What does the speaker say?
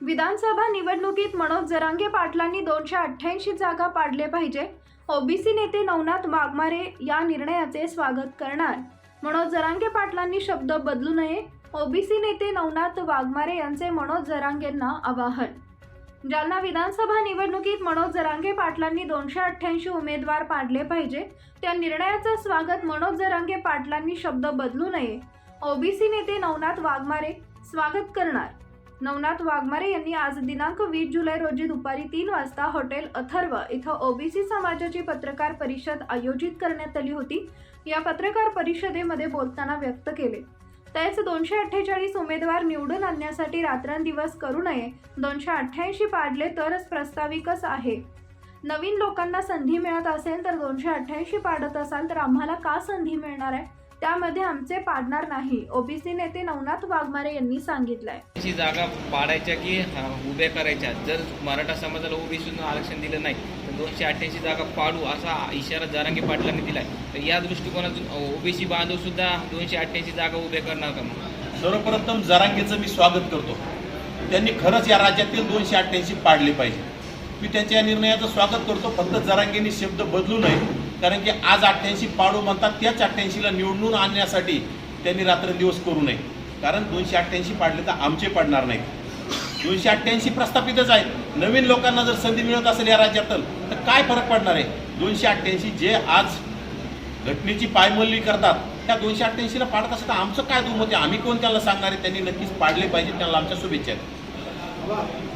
विधानसभा निवडणुकीत मनोज जरांगे पाटलांनी 288 जागा पाडले पाहिजे. ओबीसी नेते नवनाथ वाघमारे या निर्णयाचे स्वागत करणार. मनोज जरांगे पाटलांनी शब्द बदलू नये. ओबीसी नेते नवनाथ वाघमारे यांचे मनोज जरांगेंना आवाहन. जालना विधानसभा निवडणुकीत मनोज जरांगे पाटलांनी 288 उमेदवार पाडले पाहिजे. त्या निर्णयाचे स्वागत मनोज जरांगे पाटलांनी शब्द बदलू नये. ओबीसी नेते नवनाथ वाघमारे स्वागत करणार. नवनाथ वाघमारे यांनी आज दिनांक 20 जुलै रोजी दुपारी 3 वाजता हॉटेल अथर्व इथं ओबीसी समाजाची पत्रकार परिषद आयोजित करण्यात आली होती. या पत्रकार परिषदेमध्ये बोलताना व्यक्त केले. त्याच 248 उमेदवार निवडून आणण्यासाठी रात्रंदिवस करू नये. 288 पाडले तरच प्रास्ताविकच आहे. नवीन लोकांना संधी मिळत असेल तर 288 पाडत असाल तर आम्हाला का संधी मिळणार आहे? त्यामध्ये आमचे पाडणार नाही. ओबीसी नेते नवनाथ वाघमारे यांनी सांगितलंय. अशी जागा पाडायच्या की उभ्या करायच्या. जर मराठा समाजाला ओबीसीतून आरक्षण दिलं नाही तर 288 जागा पाडू असा इशारा जरांगे पाटलांनी दिलाय. तर या दृष्टिकोनातून ओबीसी बांधव सुद्धा 288 जागा उभ्या करणार का? सर्वप्रथम जरांगेचं मी स्वागत करतो. त्यांनी खरंच या राज्यातील 288 पाडले पाहिजे. मी त्यांच्या या निर्णयाचं स्वागत करतो. फक्त जरांगेंनी शब्द बदलू नये. कारण की आज 88 पाडू म्हणतात, त्याच 88ला निवडून आणण्यासाठी त्यांनी रात्रंदिवस करू नये. कारण 288 पाडले तर आमचे पडणार नाहीत. 288 प्रस्थापितच आहेत. नवीन लोकांना जर संधी मिळत असेल या राज्यातून तर काय फरक पडणार आहे? 288 जे आज घटनेची पायमल्ली करतात त्या 288ला पाडत असतं आमचं काय दुमत आहे? आम्ही कोण त्यांना सांगणार आहे? त्यांनी नक्कीच पाडले पाहिजे. त्यांना आमच्या शुभेच्छा आहेत.